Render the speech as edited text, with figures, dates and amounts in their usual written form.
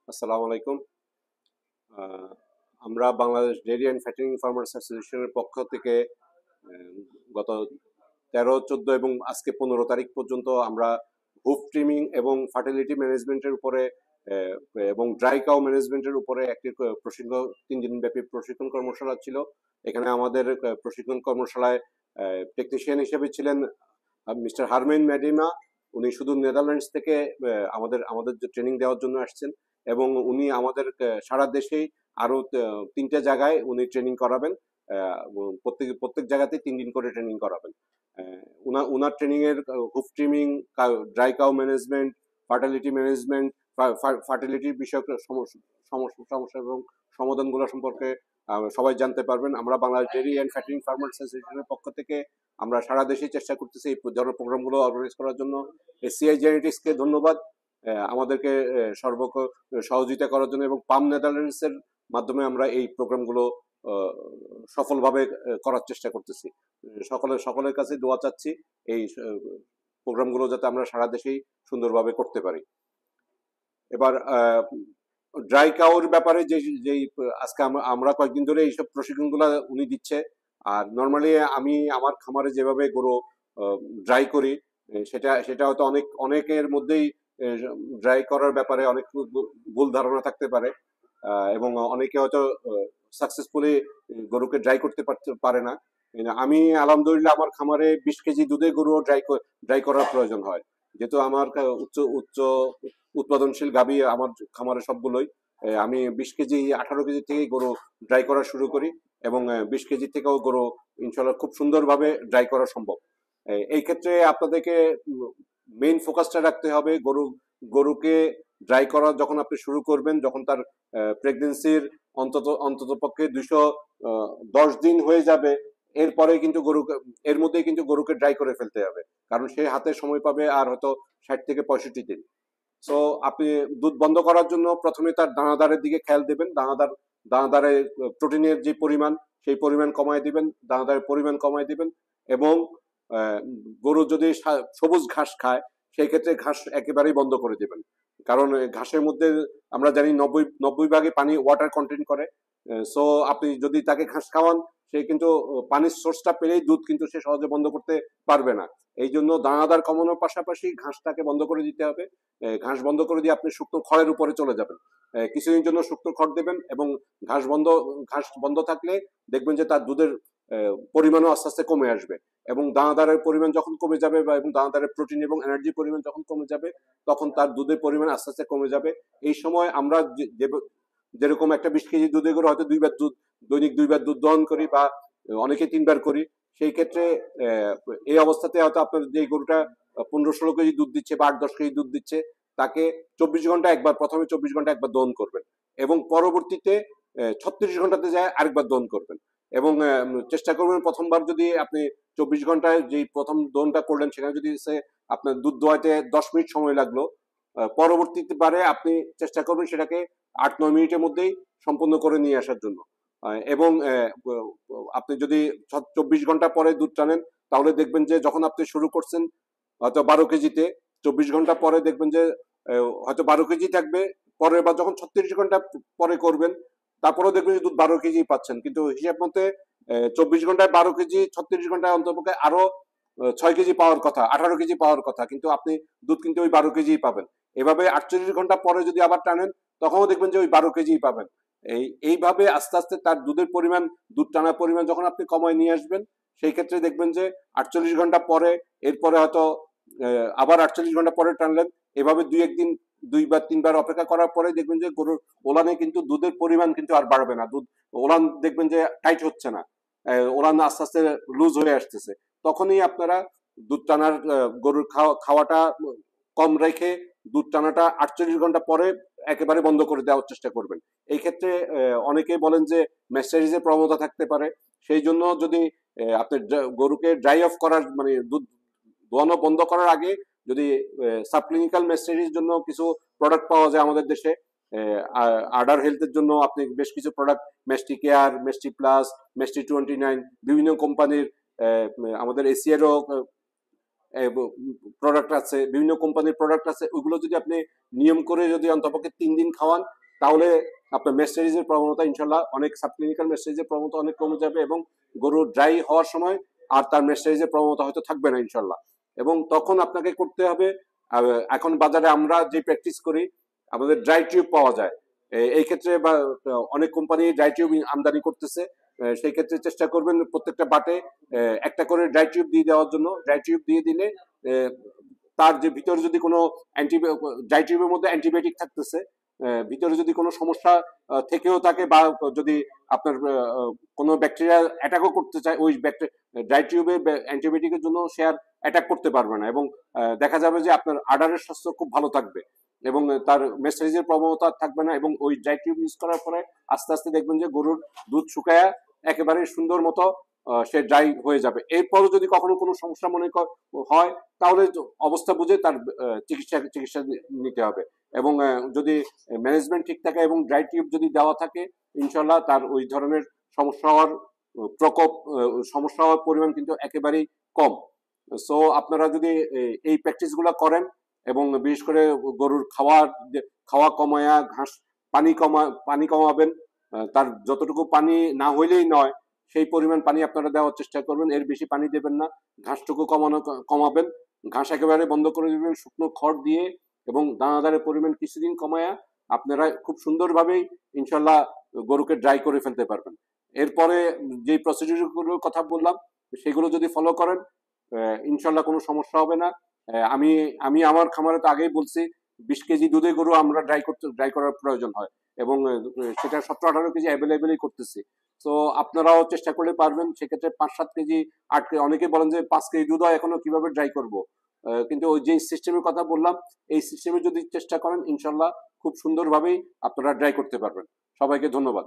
আসসালামু আলাইকুম। আহ, আমরা Bangladesh dairy and fattening farmers অ্যাসোসিয়েশনের পক্ষ থেকে গত 13, 14 এবং আজকে 15 তারিখ পর্যন্ত আমরা হুফ ট্রিমিং এবং ফার্টিলিটি ম্যানেজমেন্টের উপরে আহ, এবং ড্রাই কাউ ম্যানেজমেন্টের উপরে একটি প্রশিক্ষণ 3 দিন ব্যাপী প্রশিক্ষণ কর্মশালা ছিল। এখানে আমাদের প্রশিক্ষণ কর্মশালায় টেকনিশিয়ান হিসেবে ছিলেন মিস্টার হারমেন ম্যাডিমা। উনি শুধু নেদারল্যান্ডস থেকে আমাদের আমাদের ট্রেনিং দেওয়ার জন্য আসছেন এবং উনি আমাদের সারা দেশেই আরো 3টে জায়গায় উনি ট্রেনিং করাবেন। প্রত্যেক প্রত্যেক জায়গাতেই 3 দিন করে ট্রেনিং করাবেন। উনার ট্রেনিং এর হুফ trimming, dry cow management, fertility management, fertility বিষয়ক সমস্যা এবং সমাধানগুলো সম্পর্কে সবাই জানতে পারবেন। আমরা Bangladesh dairy and fattening farmers অ্যাসোসিয়েশনের পক্ষ থেকে আমরা সারা দেশেই চেষ্টা করতেছি এই ধরনের প্রোগ্রামগুলো অর্গানাইজ করার জন্য। এসিআই জেনেটিক্সকে ধন্যবাদ আমাদেরকে সহযোগিতা করার জন্য, এবং পাম নেদারল্যান্ডস এর মাধ্যমে আমরা এই প্রোগ্রামগুলো সফলভাবে করার চেষ্টা করতেছি। সকলের কাছে দোয়া চাচ্ছি এই প্রোগ্রামগুলো যাতে আমরা সারা দেশেই সুন্দরভাবে করতে পারি। এবার ড্রাই কাউর ব্যাপারে যেই আজকে আমরা কয়েকদিন ধরে এইসব প্রশিক্ষণগুলো উনি দিচ্ছে। আর নর্মালি আমি আমার খামারে যেভাবে গরু ড্রাই করি, সেটা হয়তো অনেকের মধ্যেই ড্রাই করার ব্যাপারে অনেক ভুল ধারণা থাকতে পারে, এবং অনেকে হয়তো সাকসেসফুলি গরুকে ড্রাই করতে পারে না। আমি আলহামদুলিল্লাহ আমার খামারে 20 কেজি দুধে গরু ড্রাই করার প্রয়োজন হয়, যেহেতু আমার উচ্চ উচ্চ উৎপাদনশীল গাভী আমার খামারে সবগুলোই। আমি 20 কেজি 18 কেজি থেকেই গরু ড্রাই করা শুরু করি, এবং 20 কেজি থেকেও গরু ইনশাল্লাহ খুব সুন্দরভাবে ড্রাই করা সম্ভব। এই ক্ষেত্রে আপনাদেরকে মেইন ফোকাসটা রাখতে হবে গরুকে ড্রাই করা যখন আপনি শুরু করবেন, যখন তার প্রেগনেন্সির অন্তত পক্ষে 210 দিন হয়ে যাবে, এরপরে কিন্তু এর মধ্যেই কিন্তু গরুকে ড্রাই করে ফেলতে হবে, কারণ সে হাতে সময় পাবে আর হয়তো 60 থেকে 65 দিন। সো আপনি দুধ বন্ধ করার জন্য প্রথমে তার দানাদারের দিকে খেয়াল দেবেন। দানাদারে প্রোটিনের যে পরিমাণ, সেই পরিমাণ কমায় দিবেন, দানাদারের পরিমাণ কমায় দিবেন। এবং গরু যদি সবুজ ঘাস খায়, সেই ক্ষেত্রে ঘাস একেবারেই বন্ধ করে দেবেন, কারণ ঘাসের মধ্যে আমরা জানি 90 ভাগে পানি ওয়াটার কন্টেন্ট করে। সো আপনি যদি তাকে ঘাস খাওয়ান, সে কিন্তু পানির সোর্সটা পেলেই দুধ কিন্তু সে সহজে বন্ধ করতে পারবে না। এই জন্য দানাদার কমানোর পাশাপাশি ঘাসটাকে বন্ধ করে দিতে হবে। ঘাস বন্ধ করে দিয়ে আপনি শুকনো খড়ের উপরে চলে যাবেন। কিছুদিনের জন্য শুকনো খড় দেবেন, এবং ঘাস বন্ধ থাকলে দেখবেন যে তার দুধের পরিমাণও আস্তে আস্তে কমে আসবে। এবং দানাদারের পরিমাণ যখন কমে যাবে, এবং দানাদারের প্রোটিন এবং এনার্জির পরিমাণ যখন কমে যাবে, তখন তার দুধের পরিমাণ আস্তে আস্তে কমে যাবে। এই সময় আমরা যেরকম একটা 20 কেজি দুধে করে হয়তো দৈনিক 2বার দুধ দহন করি, বা অনেকে 3বার করি। সেই ক্ষেত্রে এই অবস্থাতে হয়তো আপনার যে গরুটা 15-16 কেজি দুধ দিচ্ছে বা 8-10 কেজি দুধ দিচ্ছে, তাকে 24 ঘন্টা একবার, প্রথমে 24 ঘন্টা একবার দহন করবেন, এবং পরবর্তীতে 36 ঘন্টাতে যায় আরেকবার দহন করবেন। এবং চেষ্টা করবেন প্রথমবার যদি আপনি 24 ঘন্টায় যেই প্রথম দহনটা করলেন, সেখানে যদি আপনার দুধ দোয়াইতে 10 মিনিট সময় লাগলো, পরবর্তীতে বারে আপনি চেষ্টা করবেন সেটাকে 8-9 মিনিটের মধ্যেই সম্পন্ন করে নিয়ে আসার জন্য। এবং আপনি যদি 24 ঘন্টা পরে দুধ টানেন, তাহলে দেখবেন যে যখন আপনি শুরু করছেন হয়তো 12 কেজিতে, 24 ঘন্টা পরে দেখবেন যে হয়তো 12 কেজি থাকবে। পরের বার যখন 36 ঘন্টা পরে করবেন, তারপরেও দেখবেন যে দুধ 12 কেজি পাচ্ছেন, কিন্তু হিসাব মতে 24 ঘন্টায় 12 কেজি, 36 ঘন্টায় অন্তপক্ষে আরো 6 কেজি পাওয়ার কথা, 18 কেজি পাওয়ার কথা, কিন্তু আপনি দুধ কিন্তু ওই 12 কেজি পাবেন। এভাবে 48 ঘন্টা পরে যদি আবার টানেন, তখনও দেখবেন যে ওই 12 কেজি পাবেন। এইভাবে আস্তে আস্তে তার দুধের পরিমাণ, দুধ টানার পরিমাণ যখন আপনি কমায় নিয়ে আসবেন, সেই ক্ষেত্রে দেখবেন যে 48 ঘন্টা পরে, এরপরে হয়তো আবার 48 ঘন্টা পরে টানলেন। এভাবে 2-1 দিন, 2বার 3বার অপেক্ষা করার পরে দেখবেন যে গরুর ওলানে কিন্তু দুধের পরিমাণ কিন্তু আর বাড়বে না। ওলান দেখবেন যে টাইট হচ্ছে না, ওলান আস্তে আস্তে লুজ হয়ে আসতেছে। তখনই আপনারা দুধ টানার গরুর খাওয়াটা কম রেখে দুধ টানাটা 48 ঘন্টা পরে একেবারে বন্ধ করে দেওয়ার চেষ্টা করবেন। এই ক্ষেত্রে অনেকেই বলেন যে ম্যাস্টারাইজের প্রবণতা থাকতে পারে। সেই জন্য যদি আপনি গরুকে ড্রাই অফ করার, মানে দুধ দোয়ানো বন্ধ করার আগে যদি সাবক্লিনিক্যাল ম্যাস্টারাইজের জন্য কিছু প্রোডাক্ট পাওয়া যায় আমাদের দেশে, আডার হেলথের জন্য আপনি বেশ কিছু প্রোডাক্ট, মেস্টি কেয়ার, মেস্টি প্লাস, মেস্টি 29, বিভিন্ন কোম্পানির, আমাদের এসিয়ারও প্রোডাক্ট আছে, বিভিন্ন কোম্পানির প্রোডাক্ট আছে, ওইগুলো যদি আপনি নিয়ম করে যদি অন্তপক্ষে 3 দিন খাওয়ান, তাহলে আপনার মেস্টাইরিজের প্রবণতা ইনশাল্লাহ অনেক, সাবক্লিনিক্যাল মেস্টাইরিজের প্রবণতা অনেক কমে যাবে এবং গরু ড্রাই হওয়ার সময় আর তার মেস্টাইরিজের প্রবণতা হয়তো থাকবে না ইনশাল্লাহ। এবং তখন আপনাকে করতে হবে, এখন বাজারে আমরা যে প্র্যাকটিস করি, আমাদের ড্রাই টিউব পাওয়া যায়। এই ক্ষেত্রে বা অনেক কোম্পানি ড্রাই টিউব আমদানি করতেছে, সেই ক্ষেত্রে চেষ্টা করবেন প্রত্যেকটা বাটে একটা করে ড্রাই টিউব দিয়ে দেওয়ার জন্য। ড্রাই টিউব দিয়ে দিলে তার যে ভিতরে যদি কোনো ড্রাই টিউবের মধ্যে অ্যান্টিবায়োটিক থাকতেছে, ভিতরে যদি কোনো সমস্যা থেকেও থাকে বা যদি আপনার কোনো ব্যাকটেরিয়া অ্যাটাকও করতে চায়, ওই ড্রাই টিউবে অ্যান্টিবায়োটিকের জন্য সে আর অ্যাটাক করতে পারবে না এবং দেখা যাবে যে আপনার আডারের স্বাস্থ্য খুব ভালো থাকবে এবং তার মেস্টাইরিজের প্রবণতা থাকবে না। এবং ওই ড্রাই টিউব ইউজ করার পরে আস্তে আস্তে দেখবেন যে গরুর দুধ শুকায়া একেবারে সুন্দর মতো সে ড্রাই হয়ে যাবে। এরপরও যদি কখনো কোনো সমস্যা মনে হয়, তাহলে অবস্থা বুঝে তার চিকিৎসা নিতে হবে। এবং যদি ম্যানেজমেন্ট ঠিক থাকে এবং ড্রাই টিউব যদি দেওয়া থাকে, ইনশাল্লাহ তার ওই ধরনের সমস্যা হওয়ার সমস্যা হওয়ার পরিমাণ কিন্তু একেবারেই কম। সো আপনারা যদি এই প্র্যাকটিসগুলো করেন এবং বিশেষ করে গরুর খাওয়া কমায়া পানি কমাবেন, তার যতটুকু পানি না হইলেই নয় সেই পরিমাণ পানি আপনারা দেওয়ার চেষ্টা করবেন, এর বেশি পানি দেবেন না। ঘাসটুকু কমাবেন, ঘাস একেবারে বন্ধ করে দিবেন শুকনো খড় দিয়ে, এবং দানাদারের পরিমাণ কিছুদিন কমায়া আপনারা খুব সুন্দরভাবেই ইনশাল্লাহ গরুকে ড্রাই করে ফেলতে পারবেন। এরপরে যে প্রসিডিউরগুলোর কথা বললাম সেগুলো যদি ফলো করেন, ইনশাল্লাহ কোনো সমস্যা হবে না। আমি আমার খামারে তো আগেই বলছি 20 কেজি দুধে গরু আমরা ড্রাই করার প্রয়োজন হয় এবং সেটা 17-18 কেজি অ্যাভেলেবেলই করতেছি। তো আপনারাও চেষ্টা করলে পারবেন। সেক্ষেত্রে 5-7 কেজি 8 কেজি, অনেকে বলেন যে 5 কেজি দুধ হয় এখনো কিভাবে ড্রাই করব, কিন্তু ওই যে সিস্টেমের কথা বললাম এই সিস্টেমে যদি চেষ্টা করেন ইনশাল্লাহ খুব সুন্দরভাবেই আপনারা ড্রাই করতে পারবেন। সবাইকে ধন্যবাদ।